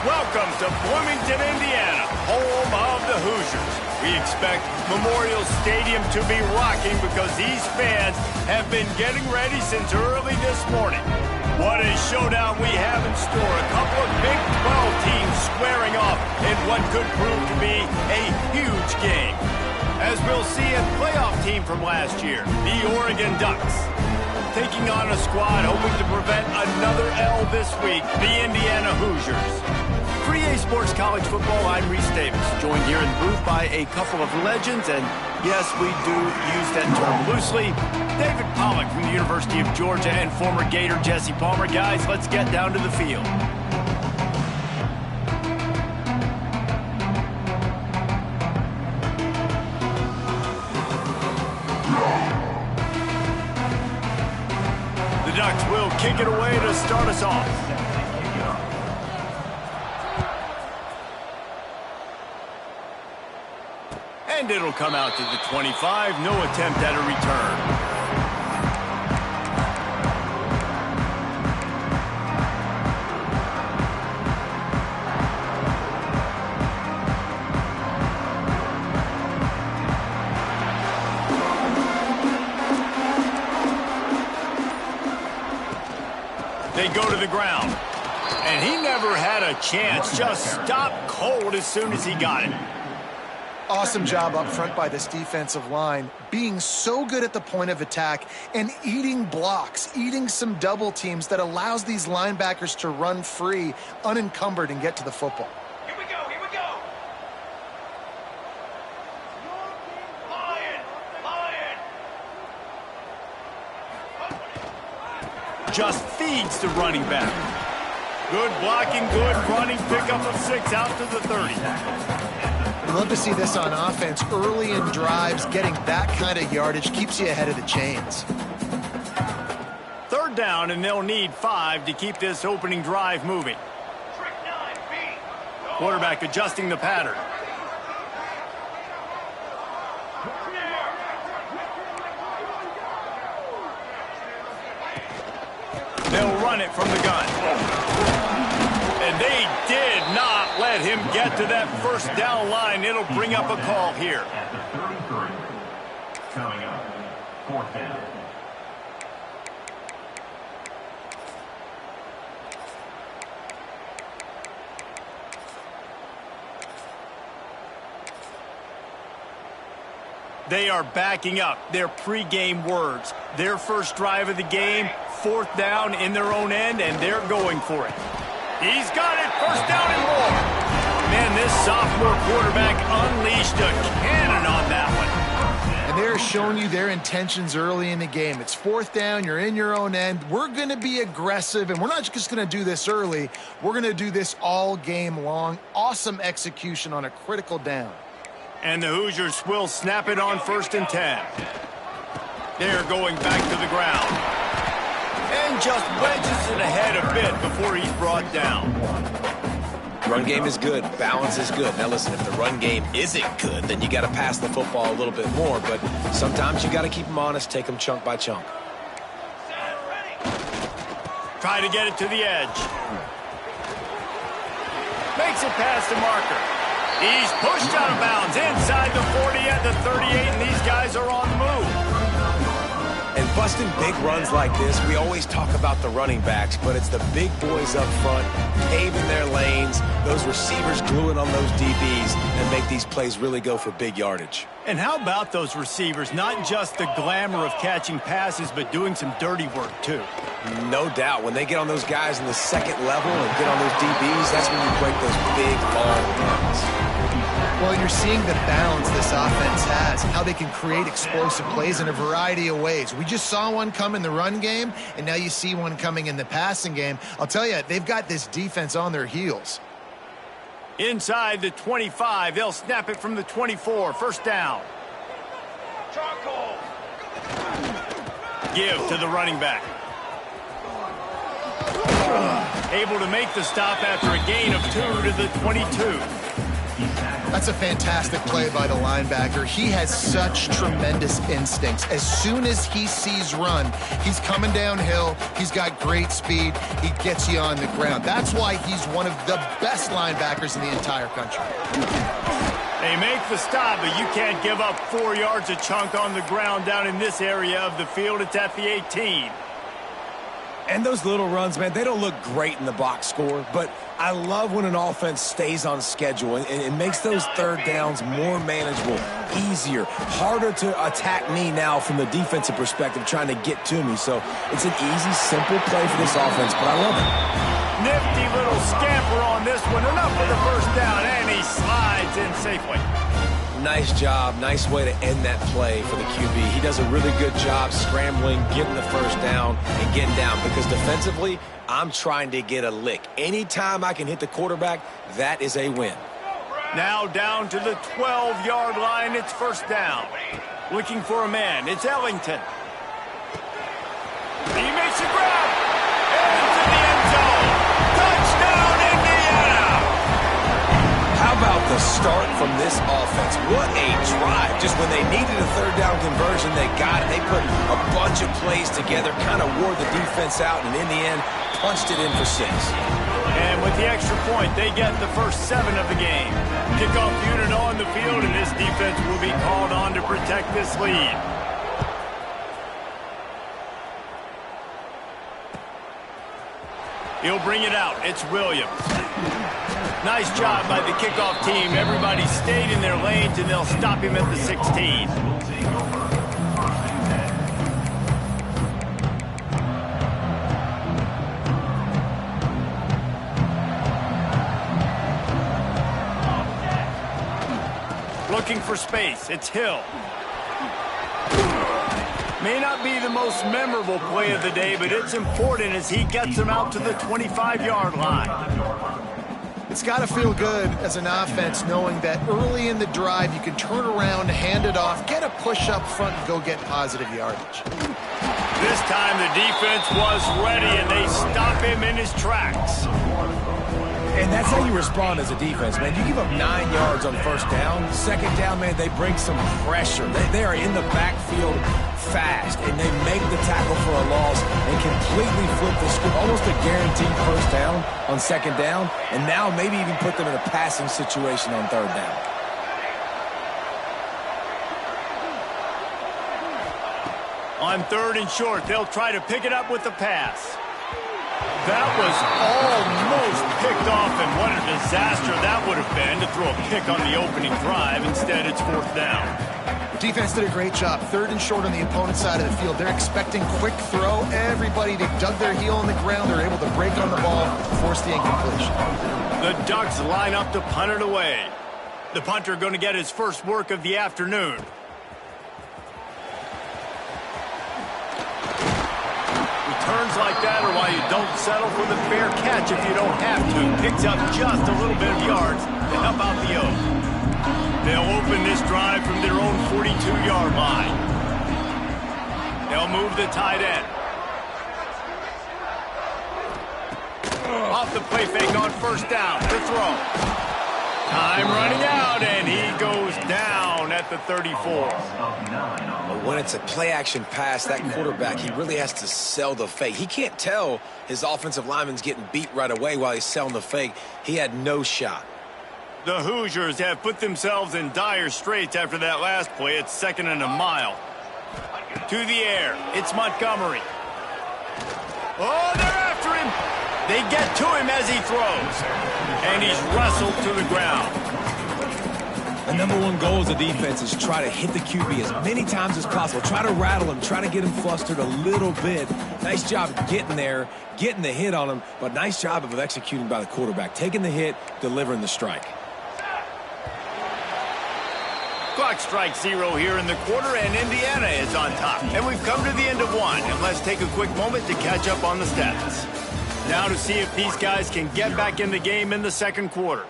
Welcome to Bloomington, Indiana, home of the Hoosiers. We expect Memorial Stadium to be rocking because these fans have been getting ready since early this morning. What a showdown we have in store. A couple of Big 12 teams squaring off in what could prove to be a huge game. As we'll see a playoff team from last year, the Oregon Ducks, taking on a squad hoping to prevent another L this week, the Indiana Hoosiers. For EA Sports College Football, I'm Reese Davis, joined here in the booth by a couple of legends, and yes, we do use that term loosely. David Pollack from the University of Georgia and former Gator Jesse Palmer. Guys, let's get down to the field. The Ducks will kick it away to start us off. And it'll come out to the 25. No attempt at a return. They go to the ground. And he never had a chance. Just stopped cold as soon as he got it. Awesome job up front by this defensive line, being so good at the point of attack and eating blocks, eating some double teams that allows these linebackers to run free, unencumbered, and get to the football. Here we go, here we go. Lion. Just feeds the running back. Good blocking, good running, pickup of 6 out to the 30. I'd love to see this on offense early in drives. Getting that kind of yardage keeps you ahead of the chains. Third down, and they'll need 5 to keep this opening drive moving. Quarterback adjusting the pattern. They'll run it from the gun. And they did not let him get to that first down line. It'll bring up a call here. At the 33, coming up, 4th down. They are backing up their pregame words. Their first drive of the game, 4th down in their own end, and they're going for it. He's got it, first down and more. Man, this sophomore quarterback unleashed a cannon on that one. And they're showing you their intentions early in the game. It's 4th down, you're in your own end. We're going to be aggressive, and we're not just going to do this early. We're going to do this all game long. Awesome execution on a critical down. And the Hoosiers will snap it on 1st and 10. They're going back to the ground. And just wedges it ahead a bit before he's brought down. Run game is good. Balance is good. Now listen, if the run game isn't good, then you got to pass the football a little bit more. But sometimes you got to keep them honest, take them chunk by chunk. Try to get it to the edge. Makes it past the marker. He's pushed out of bounds inside the 40 at the 38, and these guys are on the move. And busting big runs like this, we always talk about the running backs, but it's the big boys up front, paving their lanes, those receivers gluing on those DBs, and make these plays really go for big yardage. And how about those receivers? Not just the glamour of catching passes, but doing some dirty work, too. No doubt. When they get on those guys in the second level and get on those DBs, that's when you break those big, long runs. Well, you're seeing the balance this offense has, how they can create explosive plays in a variety of ways. We just saw one come in the run game, and now you see one coming in the passing game. I'll tell you, they've got this defense on their heels. Inside the 25, they'll snap it from the 24, 1st down. Give to the running back. Able to make the stop after a gain of 2 to the 22. That's a fantastic play by the linebacker. He has such tremendous instincts. As soon as he sees run, he's coming downhill. He's got great speed. He gets you on the ground. That's why he's one of the best linebackers in the entire country. They make the stop, but you can't give up 4 yards a chunk on the ground down in this area of the field. It's at the 18. And those little runs, man, they don't look great in the box score, but I love when an offense stays on schedule and it makes those third downs more manageable, easier, harder to attack me now from the defensive perspective trying to get to me. So it's an easy, simple play for this offense, but I love it. Nifty little scamper on this one. Enough for the first down, and he slides in safely. Nice job. Nice way to end that play for the QB. He does a really good job scrambling, getting the first down, and getting down. Because defensively, I'm trying to get a lick. Anytime I can hit the quarterback, that is a win. Now down to the 12-yard line. It's first down. Looking for a man. It's Ellington. He makes a grab. Into the end zone. Touchdown, Indiana! How about the start from this offense? What a drive. Just when they needed a third down conversion, they got it. They put a bunch of plays together, kind of wore the defense out, and in the end, punched it in for 6. And with the extra point, they get the first 7 of the game. Kickoff unit on the field, and this defense will be called on to protect this lead. He'll bring it out. It's Williams. Nice job by the kickoff team. Everybody stayed in their lanes, and they'll stop him at the 16. Looking for space. It's Hill. May not be the most memorable play of the day, but it's important as he gets them out to the 25-yard line. It's got to feel good as an offense knowing that early in the drive you can turn around, hand it off, get a push up front, and go get positive yardage. This time the defense was ready, and they stop him in his tracks. And that's how you respond as a defense, man. You give up 9 yards on first down. Second down, man, they bring some pressure. They are in the backfield fast, and they make the tackle for a loss and completely flip the script. Almost a guaranteed first down on second down, and now maybe even put them in a passing situation on third down. On third and short, they'll try to pick it up with the pass. That was almost picked off, and what a disaster that would have been to throw a pick on the opening drive. Instead, it's fourth down. Defense did a great job. Third and short on the opponent's side of the field. They're expecting quick throw. Everybody, they dug their heel on the ground. They're able to break on the ball, force the incompletion. The Ducks line up to punt it away. The punter going to get his first work of the afternoon. Returns like that are why you don't settle for the fair catch if you don't have to. Picks up just a little bit of yards to help out the O. They'll open this drive from their own 42-yard line. They'll move the tight end. Off the play fake on first down to throw. Time running out, and he goes down at the 34. When it's a play-action pass, that quarterback, he really has to sell the fake. He can't tell his offensive lineman's getting beat right away while he's selling the fake. He had no shot. The Hoosiers have put themselves in dire straits after that last play. It's second and a mile. To the air. It's Montgomery. Oh, they're after him. They get to him as he throws. And he's wrestled to the ground. The number one goal as a defense is try to hit the QB as many times as possible. Try to rattle him, try to get him flustered a little bit. Nice job getting there, getting the hit on him, but nice job of executing by the quarterback. Taking the hit, delivering the strike. Clock strikes 0 here in the quarter, and Indiana is on top. And we've come to the end of one, and let's take a quick moment to catch up on the stats. Now to see if these guys can get back in the game in the second quarter.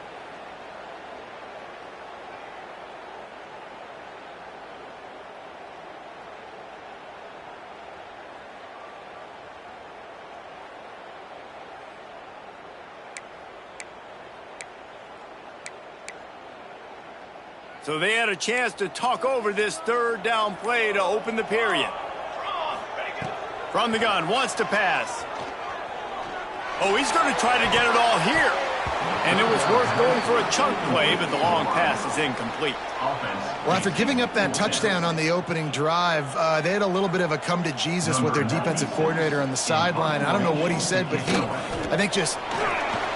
So they had a chance to talk over this third down play to open the period. From the gun, wants to pass. Oh, he's going to try to get it all here. And it was worth going for a chunk play, but the long pass is incomplete. Well, after giving up that touchdown on the opening drive, they had a little bit of a come to Jesus with their defensive coordinator on the sideline. I don't know what he said, but he, I think, just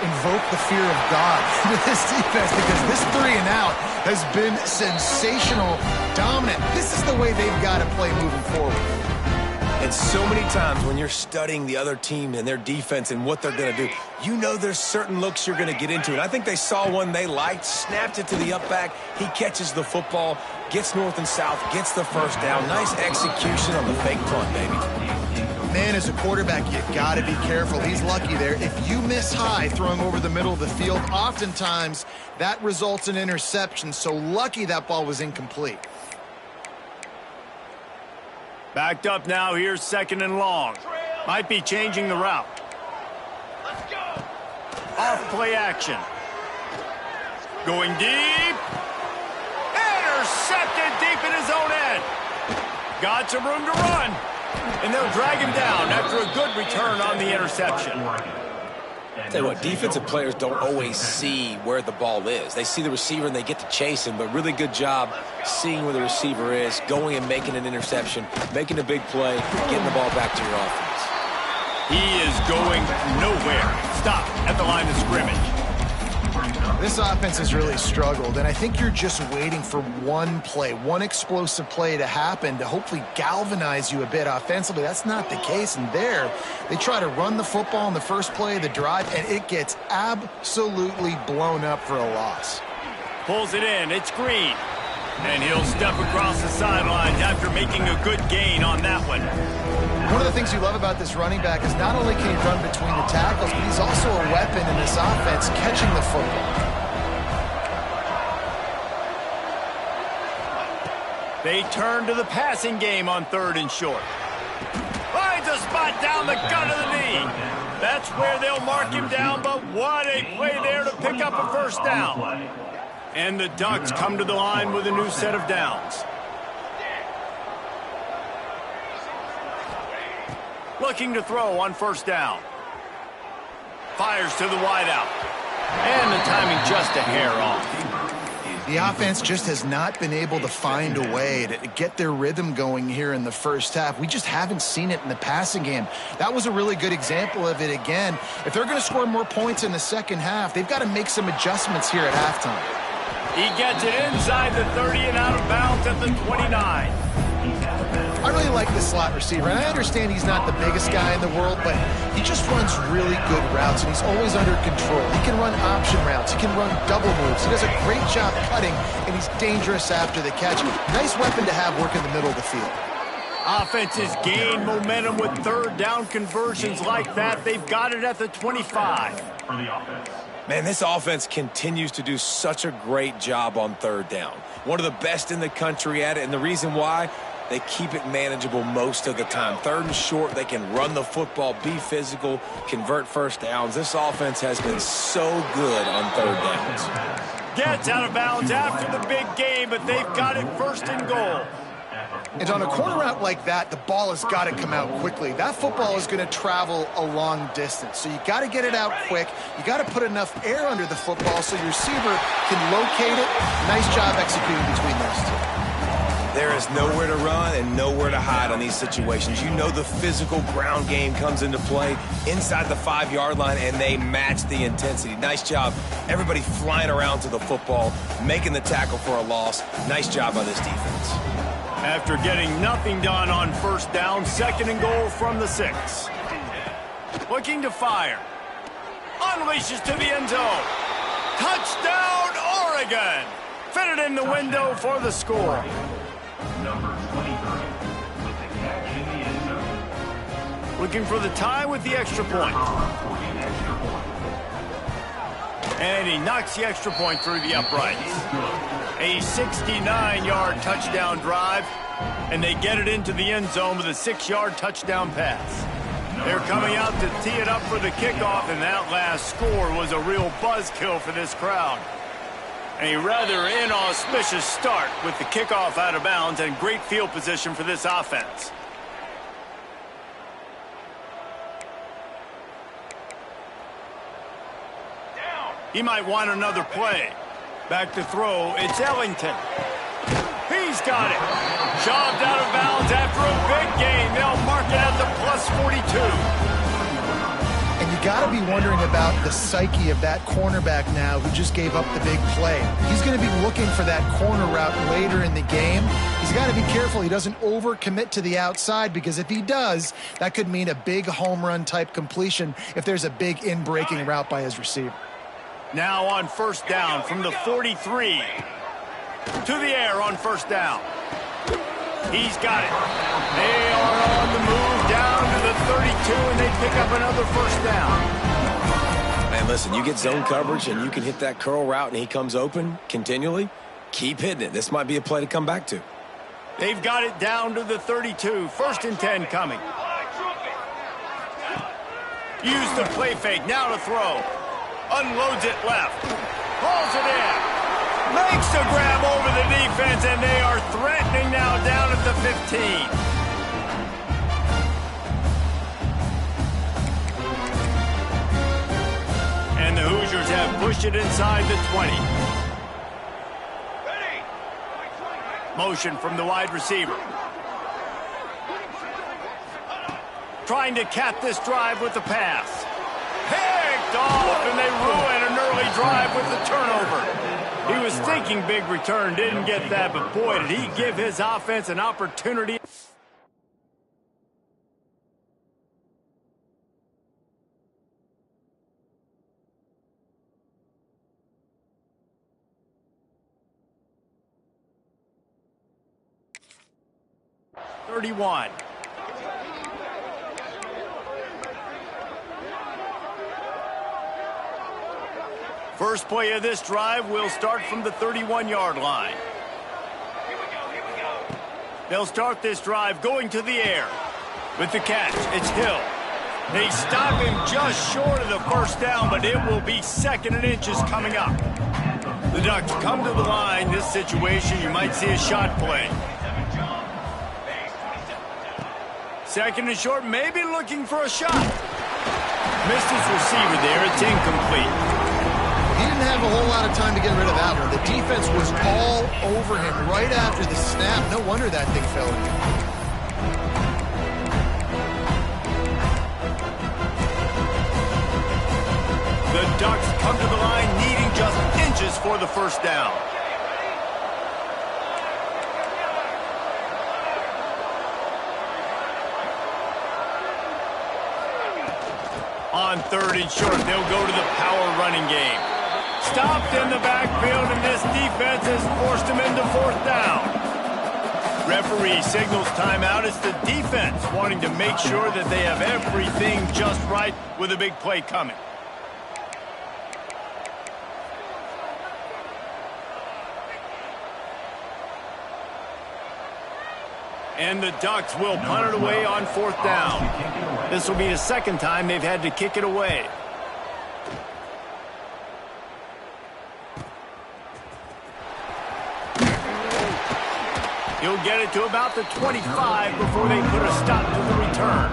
invoked the fear of God with this defense, because this 3 and out has been sensational, dominant. This is the way they've got to play moving forward. And so many times when you're studying the other team and their defense and what they're going to do, you know there's certain looks you're going to get into. And I think they saw one they liked, snapped it to the up back. He catches the football, gets north and south, gets the first down. Nice execution on the fake punt, baby. Man, as a quarterback, you got to be careful. He's lucky there. If you miss high throwing over the middle of the field, oftentimes that results in interception. So lucky that ball was incomplete. Backed up now, here's 2nd and long. Might be changing the route. Off play action. Going deep. Intercepted deep in his own end. Got some room to run. And they'll drag him down after a good return on the interception. Tell you what, defensive players don't always see where the ball is. They see the receiver and they get to chase him, but really good job seeing where the receiver is, going and making an interception, making a big play, getting the ball back to your offense. He is going nowhere. Stop at the line of scrimmage. This offense has really struggled, and I think you're just waiting for one play, one explosive play to happen to hopefully galvanize you a bit offensively. That's not the case, and there they try to run the football in the first play of the drive, and it gets absolutely blown up for a loss. Pulls it in. It's Green. And he'll step across the sidelines after making a good gain on that one. One of the things you love about this running back is not only can he run between the tackles, but he's also a weapon in this offense catching the football. They turn to the passing game on 3rd and short. Finds a spot down the gut of the knee. That's where they'll mark him down, but what a play there to pick up a first down. And the Ducks come to the line with a new set of downs. Looking to throw on 1st down. Fires to the wideout. And the timing just a hair off. The offense just has not been able to find a way to get their rhythm going here in the first half. We just haven't seen it in the passing game. That was a really good example of it again. If they're going to score more points in the second half, they've got to make some adjustments here at halftime. He gets it inside the 30 and out of bounds at the 29. I really like the slot receiver, and I understand he's not the biggest guy in the world, but he just runs really good routes, and he's always under control. He can run option routes. He can run double moves. He does a great job cutting, and he's dangerous after the catch. Nice weapon to have work in the middle of the field. Offenses gain momentum with 3rd down conversions like that. They've got it at the 25. Man, this offense continues to do such a great job on 3rd down. One of the best in the country at it, and the reason why, they keep it manageable most of the time. 3rd and short, they can run the football, be physical, convert first downs. This offense has been so good on 3rd downs. Gets out of bounds after the big game, but they've got it 1st and goal. And on a corner route like that, the ball has got to come out quickly. That football is going to travel a long distance. So you got to get it out quick. You got to put enough air under the football so your receiver can locate it. Nice job executing between those two. There is nowhere to run and nowhere to hide on these situations. You know the physical ground game comes into play inside the 5-yard line, and they match the intensity. Nice job. Everybody flying around to the football, making the tackle for a loss. Nice job by this defense. After getting nothing done on 1st down, 2nd and goal from the 6. Looking to fire. Unleashes to the end zone. Touchdown, Oregon! Fitted in the window for the score. Number 23 with the catch in the end zone. Looking for the tie with the extra point. And he knocks the extra point through the uprights. A 69-yard touchdown drive, and they get it into the end zone with a 6-yard touchdown pass. They're coming out to tee it up for the kickoff, and that last score was a real buzzkill for this crowd. A rather inauspicious start with the kickoff out of bounds and great field position for this offense. He might want another play. Back to throw, it's Ellington. He's got it. Shoved out of bounds after a big gain. They'll mark it at the plus 42. And you got to be wondering about the psyche of that cornerback now who just gave up the big play. He's going to be looking for that corner route later in the game. He's got to be careful he doesn't overcommit to the outside, because if he does, that could mean a big home run type completion if there's a big in-breaking route by his receiver. Now on first down from the 43. To the air on first down. He's got it. They are on the move down to the 32, and they pick up another first down. Man, listen, you get zone coverage and you can hit that curl route and he comes open continually, keep hitting it. This might be a play to come back to. They've got it down to the 32. First and 10 coming. Use the play fake. Now to throw. Unloads it left. Pulls it in. Makes the grab over the defense, and they are threatening now down at the 15. And the Hoosiers have pushed it inside the 20. Motion from the wide receiver. Trying to cap this drive with the pass. Picked off, and they ruin an early drive with the turnover. He was thinking big return, didn't get that, but boy, did he give his offense an opportunity. .31. First play of this drive will start from the 31-yard line. They'll start this drive going to the air. With the catch, it's Hill. They stop him just short of the first down, but it will be 2nd and inches coming up. The Ducks come to the line. This situation, you might see a shot play. 2nd and short, maybe looking for a shot. Missed his receiver there. It's incomplete. He didn't have a whole lot of time to get rid of that one. The defense was all over him right after the snap. No wonder that thing fell in. The Ducks come to the line needing just inches for the first down. On 3rd and short, they'll go to the power running game. Stopped in the backfield, and this defense has forced him into 4th down. Referee signals timeout. It's the defense wanting to make sure that they have everything just right with a big play coming. And the Ducks will punt it away on 4th down. This will be the 2nd time they've had to kick it away. He'll get it to about the 25 before they put a stop to the return.